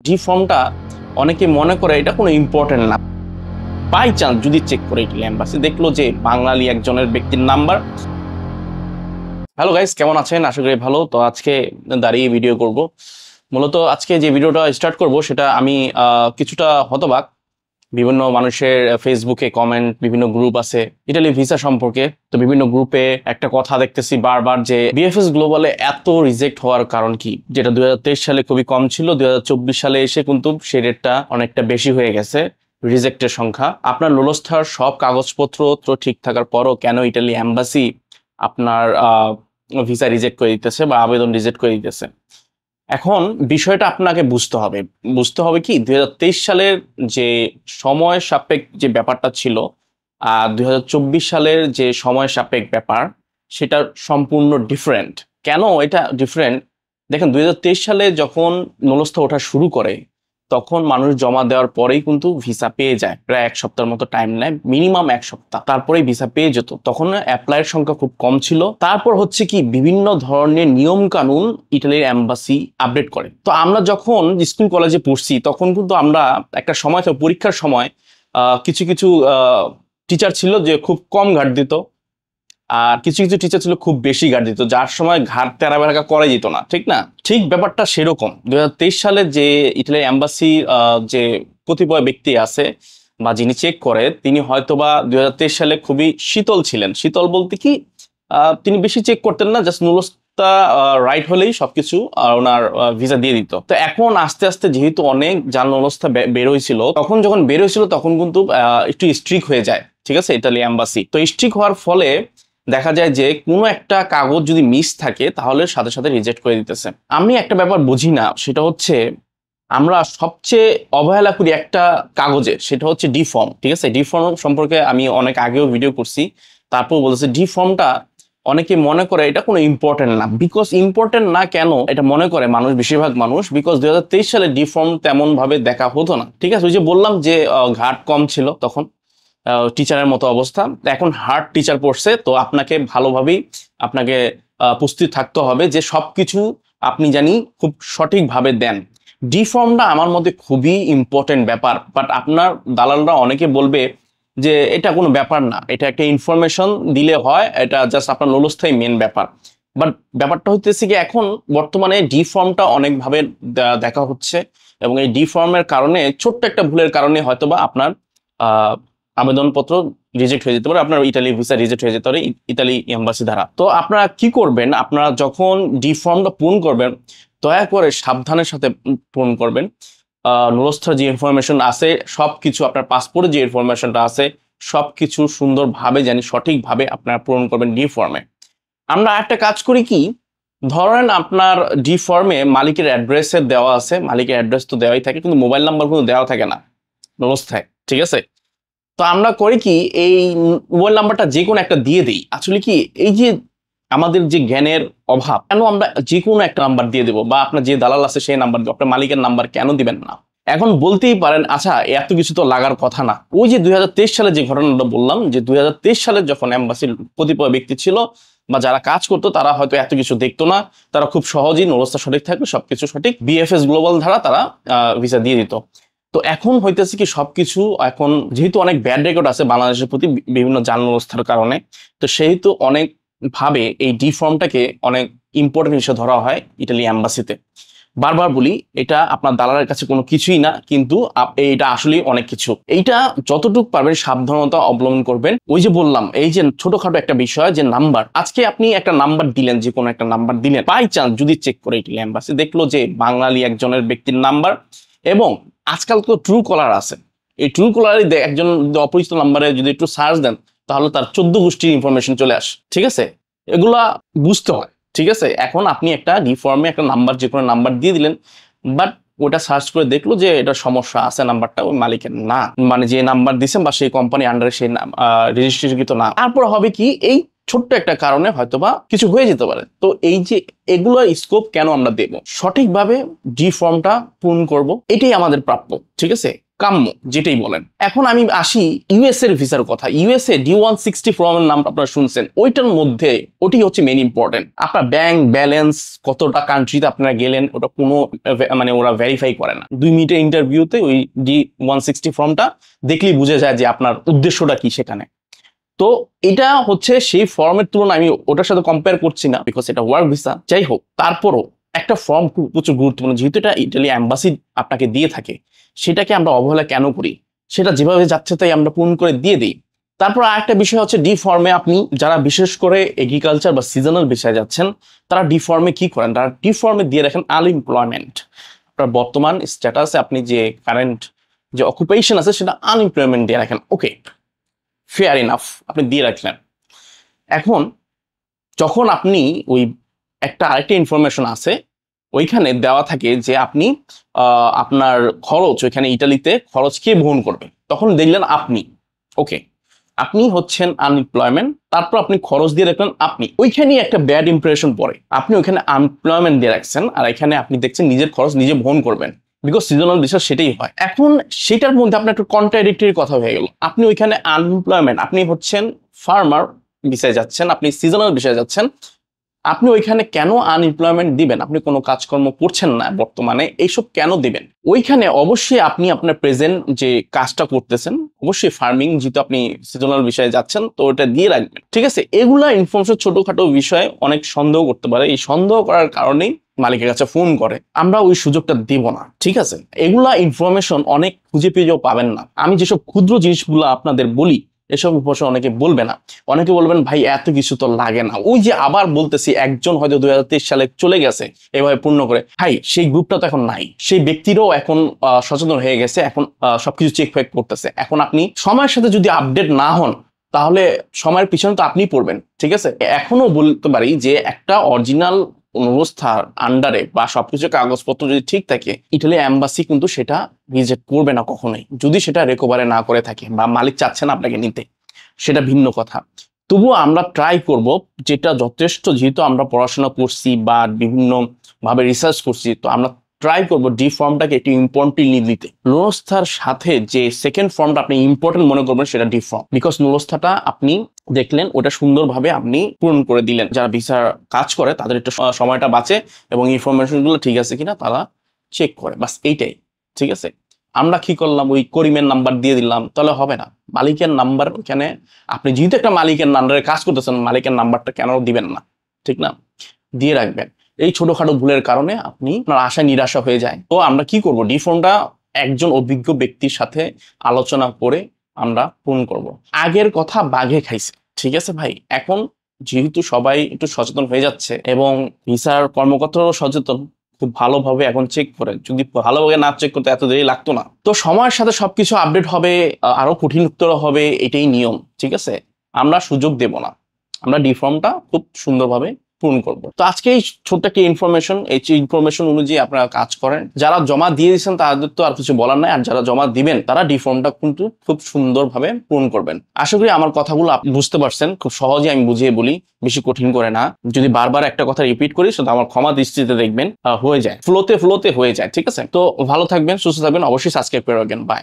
জি ফর্মটা অনেকে মনে করে এটা কোনো ইম্পর্টেন্ট না। বাই চান্স যদি চেক করে এম্বাসি দেখলো যে বাঙালি একজনের ব্যক্তির নাম্বার। হ্যালো গাইস, কেমন আছেন? আশা করি ভালো। তো আজকে দাঁড়িয়ে ভিডিও করব। মূলত আজকে যে ভিডিওটা স্টার্ট করব সেটা আমি কিছুটা হতবাক। বিভিন্ন মানুষের ফেসবুকে কমেন্ট, বিভিন্ন গ্রুপ আছে ইটালি ভিসা সম্পর্কে। তো বিভিন্ন গ্রুপে একটা কথা দেখতেছি বারবার যে বিএফএস গ্লোবালে এত রিজেক্ট হওয়ার কারণ কি, যেটা 2023 সালে খুবই কম ছিল, 2024 সালে এসে কিন্তু সেই রেটটা অনেকটা বেশি হয়ে গেছে। রিজেক্টের সংখ্যা, আপনার লোলস্থার সব কাগজপত্র ঠিক থাকার পরও কেন ইটালি এম্বাসি আপনার ভিসা রিজেক্ট করে দিতেছে বা আবেদন রিজেক্ট করে দিতেছে? এখন বিষয়টা আপনাকে বুঝতে হবে কি 2023 সালের যে সময় সাপেক্ষ যে ব্যাপারটা ছিল আর 2024 সালের যে সময় সাপেক্ষ ব্যাপার সেটা সম্পূর্ণ ডিফারেন্ট। কেন এটা ডিফারেন্ট? দেখেন, 2023 সালে যখন নলস্থা ওঠা শুরু করে তখন মানুষ জমা দেওয়ার পরেই কিন্তু ভিসা পেয়ে যায়। প্রায় এক সপ্তাহের মতো টাইম নেয়, মিনিমাম এক সপ্তাহ, তারপরেই ভিসা পেয়ে যেত। তখন অ্যাপ্লাইয়ের সংখ্যা খুব কম ছিল। তারপর হচ্ছে কি বিভিন্ন ধরনের নিয়ম কানুন ইটালির এম্বাসি আপডেট করে। তো আমরা যখন স্কুল কলেজে পড়ছি তখন কিন্তু আমরা একটা সময় তো পরীক্ষার সময় কিছু কিছু টিচার ছিল যে খুব কম ঘাট দিত, আর কিছু কিছু টিচার ছিল খুব বেশি গার্ড দিত, যার সময় ঘাট তেরা বেড়া করা যেত না, ঠিক না? ঠিক ব্যাপারটা সেরকম 2023 সালে যে ইটালি এম্বাসি যে কতিপয় ব্যক্তি আছে বা যিনি চেক করে, তিনি হয়তোবা 2023 সালে খুবই শীতল ছিলেন। শীতল বলতে কি, তিনি বেশি চেক করতেন না, জাস্ট নুলস্তা রাইট হলেই সবকিছু ওনার ভিসা দিয়ে দিত। তো এখন আস্তে আস্তে যেহেতু অনেক জাল নুলস্তা বের হয়েছিল, যখন বের হয়েছিল তখন কিন্তু একটু স্ট্রিক হয়ে যায়, ঠিক আছে, ইটালি এম্বাসি। তো স্ট্রিক হওয়ার ফলে দেখা যায় যে কোনো একটা কাগজ যদি মিস থাকে তাহলে সাথে সাথে রিজেক্ট করে দিতেছে। আমি একটা ব্যাপার বুঝি না, সেটা হচ্ছে আমরা সবচেয়ে অবহেলা করি একটা কাগজে, সেটা হচ্ছে ডি ফর্ম। ঠিক আছে, ডি ফর্ম সম্পর্কে আমি অনেক আগেও ভিডিও করছি, তারপর বলেছে ডি ফর্মটা অনেকে মনে করে এটা কোনো ইম্পর্টেন্ট না। বিকজ ইম্পর্টেন্ট না কেন এটা মনে করে মানুষ, বেশিরভাগ মানুষ, বিকজ 2023 সালে ডি ফর্ম তেমন ভাবে দেখা হতো না। ঠিক আছে, ওই যে বললাম যে ঘাট কম ছিল তখন, টিচারের মতো অবস্থা। এখন হার্ড টিচার পড়ছে, তো আপনাকে ভালোভাবেই আপনাকে প্রস্তুত থাকতে হবে যে সবকিছু আপনি জানি খুব সঠিকভাবে দেন। ডি ফর্মটা আমার মধ্যে খুবই ইম্পর্টেন্ট ব্যাপার। বাট আপনার দালালরা অনেকে বলবে যে এটা কোনো ব্যাপার না, এটা একটা ইনফরমেশন দিলে হয়, এটা জাস্ট আপনার লোলস্থায়ী মেন ব্যাপার। বাট ব্যাপারটা হইতেছে কি, এখন বর্তমানে ডি ফর্মটা অনেকভাবে দেখা হচ্ছে, এবং এই ডি ফর্মের কারণে, ছোট্ট একটা ভুলের কারণে হয়তোবা আপনার আবেদনপত্র রিজেক্ট হয়ে যেতে পারে, আপনার ইটালি ভিসা রিজেক্ট হয়ে যেতে পারে ইতালি এম্বাসি দ্বারা। তো আপনারা কি করবেন, আপনারা যখন ডি ফর্মটা পূরণ করবেন দয়া করে সাবধানের সাথে পূরণ করবেন। নুরস্থার যে ইনফরমেশন আছে সবকিছু, আপনার পাসপোর্টে যে ইনফরমেশনটা আছে সবকিছু সুন্দরভাবে জানি সঠিকভাবে আপনারা পূরণ করবেন ডি ফর্মে। আমরা একটা কাজ করি কি, ধরেন আপনার ডি ফর্মে মালিকের অ্যাড্রেসের দেওয়া আছে, মালিকের অ্যাড্রেস তো দেওয়াই থাকে, কিন্তু মোবাইল নাম্বার কিন্তু দেওয়া থাকে না ব্যবস্থায়, ঠিক আছে? তো আমরা করি কি, এই মোবাইল নাম্বারটা যে কোনো একটা দিয়ে দিই। আসলে কি, এই যে আমাদের যে জ্ঞানের অভাব, কেন আমরা যে কোনো একটা নাম্বার দিয়ে দেবো, বা আপনার যে দালাল আছে সেই নাম্বার দিব, আপনার মালিকের নাম্বার কেন দিবেন না? এখন বলতেই পারেন আচ্ছা এত কিছু তো লাগার কথা না। ওই যে 2023 সালে যে ঘটনাটা বললাম, যে 2023 সালে যখন এম্বাসির কতিপয় ব্যক্তি ছিল বা যারা কাজ করতো তারা হয়তো এত কিছু দেখতো না, তারা খুব সহজেই অবস্থা সঠিক থাকবে, সবকিছু সঠিক, বিএফএস গ্লোবাল ধারা তারা ভিসা দিয়ে দিত। তো এখন হইতেছে কি, সবকিছু এখন যেহেতু অনেক ব্যাড রেকর্ড আছে বাংলাদেশের প্রতি বিভিন্ন জাল ব্যবস্থার কারণে, তো সেহেতু অনেক ভাবে এই ডি ফর্মটাকে অনেক ইম্পর্টেন্ট হিসেবে ধরা হয় ইটালি এম্বাসিতে। বারবার বলি, এটা আপনার দালালের কাছে কোনো কিছুই না, কিন্তু এটা আসলে অনেক কিছু। এইটা যতটুকু পারবেন সাবধানতা অবলম্বন করবেন। ওই যে বললাম, এই যে ছোটখাটো একটা বিষয় যে নাম্বার, আজকে আপনি একটা নাম্বার দিলেন, যে কোনো একটা নাম্বার দিলেন, বাই চান্স যদি চেক করে ইটালি এম্বাসি দেখলো যে বাঙালি একজনের ব্যক্তির নাম্বার, এবং আজকাল তো ট্রু কলার আছে, এই ট্রু কলারে একজন অপরিচিত নাম্বারে যদি একটু সার্চ দেন তাহলে তার 14 গোষ্ঠীর ইনফরমেশন চলে আসে, ঠিক আছে? এগুলা বুঝতে হয়, ঠিক আছে? এখন আপনি একটা ডি ফর্মে একটা নাম্বার, যে কোনো নাম্বার দিয়ে দিলেন, বাট ওটা সার্চ করে দেখলো যে এটা সমস্যা আছে, নাম্বারটা ওই মালিকের না, মানে যে নাম্বার দিচ্ছেন বা সেই কোম্পানি আন্ডারে সেই রেজিস্ট্রেশনকৃত না। তারপর হবে কি, এই ছোট্ট একটা কারণে হয়তোবা কিছু হয়ে যেতে পারে। তো এই যে এগুলোর স্কোপ কেন আমরা দেব, সঠিকভাবে ডি ফর্মটা পূরণ করব, এটাই আমাদের প্রাপ্য, ঠিক আছে? কাম্য, যেটাই বলেন। এখন আমি আসি ইউএস এর ভিসার কথা। ইউএসএ D-160 ফর্মের নাম আপনারা শুনছেন, ওইটার মধ্যে ওটি হচ্ছে মেইন ইম্পর্টেন্ট। আপনার ব্যাংক ব্যালেন্স, কতটা কান্ট্রিতে আপনারা গেলেন, ওটা কোনো মানে ওরা ভেরিফাই করে না। 2 মিনিটের ইন্টারভিউতে ওই D-160 ফর্মটা দেখলেই বুঝে যায় যে আপনার উদ্দেশ্যটা কি সেখানে। তো এটা হচ্ছে সেই ফর্মের তুলনায় আমি ওটার সাথে কম্পেয়ার করছি না, বিকজ এটা ওয়ার্ক ভিসা। যাই হোক, তারপরও একটা ফর্ম খুব প্রচুর গুরুত্বপূর্ণ, যেহেতু এটা ইটালি অ্যাম্বাসি আপনাকে দিয়ে থাকে, সেটাকে আমরা অবহেলা কেন করি? সেটা যেভাবে যাচ্ছে তাই আমরা পূরণ করে দিয়ে দিই। তারপর আরেকটা বিষয় হচ্ছে ডি ফর্মে আপনি যারা বিশেষ করে এগ্রিকালচার বা সিজনাল বিষয়ে যাচ্ছেন, তারা ডি ফর্মে কি করেন? তারা ডি ফর্মে দিয়ে রাখেন আনএমপ্লয়মেন্ট। আপনার বর্তমান স্ট্যাটাসে আপনি যে কারেন্ট যে অকুপেশন আছে সেটা আনএমপ্লয়মেন্ট দিয়ে রাখেন। ওকে, ফেয়ার ইনাফ, আপনি দিয়ে রাখলেন। এখন যখন আপনি ওই আরেকটা ইনফরমেশন আছে, ওইখানে দেওয়া থাকে যে আপনি আপনার খরচ, ওইখানে ইটালিতে খরচ কে বহন করবে, তখন দেখলেন আপনি। ওকে, আপনি হচ্ছেন আনএমপ্লয়মেন্ট, তারপর আপনি খরচ দিয়ে রাখলেন আপনি, ওইখানেই একটা ব্যাড ইমপ্রেশন পড়ে। আপনি ওইখানে আনএমপ্লয়মেন্ট দিয়ে রাখছেন, আর এখানে আপনি দেখছেন নিজের খরচ নিজে বহন করবেন, বিকজ সিজনাল বিষয় সেটাই হয়। এখন সেটার মধ্যে আপনার একটু কন্ট্রাডিক্টরি কথা হয়ে গেল। আপনি ওইখানে আনএমপ্লয়মেন্ট, আপনি হচ্ছেন ফার্মার বিষয়ে যাচ্ছেন, আপনি সিজনাল বিষয়ে যাচ্ছেন, আপনি ওইখানে কেন আনএমপ্লয়মেন্ট দিবেন? আপনি কোনো কাজকর্ম করছেন না বর্তমানে, এইসব কেন দিবেন? ওইখানে অবশ্যই আপনি আপনার প্রেজেন্ট যে কাজটা করতেছেন, অবশ্যই ফার্মিং, যেহেতু আপনি সিজনাল বিষয়ে যাচ্ছেন, তো ওটা দিয়ে রাখবেন। ঠিক আছে, এগুলা ইনফরমেশন ছোটখাটো বিষয়ে অনেক সন্দেহ করতে পারে, এই সন্দেহ করার কারণেই মালিকের কাছে ফোন করে। আমরা ওই সুযোগটা দিব না। ঠিক আছে, এগুলা ইনফরমেশন অনেক খুঁজে পেয়েও পাবেন না। আমি যেসব ক্ষুদ্র জিনিসগুলো আপনাদের বলি, এসব ইনফরমেশন অনেকে বলবে না। অনেকে বলবেন ভাই এত কিছু তো লাগে না। ওই যে আবার বলতেছি, একজন হয়তো 2023 সালে চলে গেছে এভাবে পূর্ণ করে, ভাই সেই গ্রুপটা তো এখন নাই, সেই ব্যক্তিরও এখন সচেতন হয়ে গেছে, এখন সবকিছু চেক ফেক করতেছে। এখন আপনি সময়ের সাথে যদি আপডেট না হন, তাহলে সময়ের পিছনে তো আপনি পড়বেন। ঠিক আছে, এখনো বলতে পারি যে একটা অরিজিনাল অবস্থার আন্ডারে বা সবকিছু কাগজপত্র যদি ঠিক থাকে, ইটালি এম্বাসি কিন্তু সেটা রিজেক্ট করবে না কখনোই, যদি সেটা রিকভারি না করে থাকে বা মালিক চাচ্ছে না আপনাকে নিতে, সেটা ভিন্ন কথা। তবুও আমরা ট্রাই করব, যেটা যথেষ্ট, যেহেতু আমরা পড়াশোনা করছি বা বিভিন্ন ভাবে রিসার্চ করছি, তো আমরা ট্রাই করব ডি ফর্মটাকে একটু ইম্পর্টেন্টলি দিতে। নুরস্থার সাথে যে সেকেন্ড ফর্মটা আপনি ইম্পর্টেন্ট মনে করবেন সেটা ডি ফর্ম, বিকজ নুরস্থাটা আপনি দেখলেন, ওটা সুন্দরভাবে আপনি পূরণ করে দিলেন। যারা ভিসার কাজ করে তাদের একটু সময়টা বাঁচে এবং ইনফরমেশনগুলো ঠিক আছে কিনা তারা চেক করে, বাস এইটাই। ঠিক আছে, আমরা কি করলাম, ওই করিমের নাম্বার দিয়ে দিলাম, তাহলে হবে না। মালিকের নাম্বার ওখানে, আপনি যেহেতু একটা মালিকের নাম্বারে কাজ করতেছেন, মালিকের নাম্বারটা কেন দিবেন না? ঠিক না, দিয়ে রাখবেন। এই ছোটখাটো ভুলের কারণে আপনি আপনার আশায় নিরাশা হয়ে যায়। তো আমরা কি করব, ডি ফর্মটা একজন অভিজ্ঞ ব্যক্তির সাথে আলোচনা করে আমরা পূরণ করব। আগের কথা বাঘে খাইছে। ঠিক আছে ভাই, এখন যেহেতু সবাই একটু সচেতন হয়ে যাচ্ছে এবং ভিসার কর্মকর্তারাও সচেতন, খুব ভালোভাবে এখন চেক করে, যদি ভালোভাবে না চেক করতে এত দেরি লাগতো না। তো সময়ের সাথে সবকিছু আপডেট হবে, আরো কঠিনতর হবে, এটাই নিয়ম। ঠিক আছে, আমরা সুযোগ দেব না, আমরা ডি ফর্মটা খুব সুন্দরভাবে পূরণ করব। তো আজকে এই ছোট্ট একটা ইনফরমেশন, এই ইনফরমেশন অনুযায়ী আপনারা কাজ করেন। যারা জমা দিয়ে দিয়েছেন তাদের তো আর কিছু বলার নাই, আর যারা জমা দিবেন তারা ডি ফর্মটা কিন্তু খুব সুন্দরভাবে পূরণ করবেন। আশা করি আমার কথাগুলো আপনি বুঝতে পারছেন, খুব সহজে আমি বুঝিয়ে বলি, বেশি কঠিন করে না। যদি বারবার একটা কথা রিপিট করি সেটা আমার ক্ষমা দৃষ্টিতে দেখবেন, হয়ে যায়, ফ্লোতে হয়ে যায়। ঠিক আছে, তো ভালো থাকবেন, সুস্থ থাকবেন, অবশ্যই সাবস্ক্রাইব করে রাখবেন। বাই।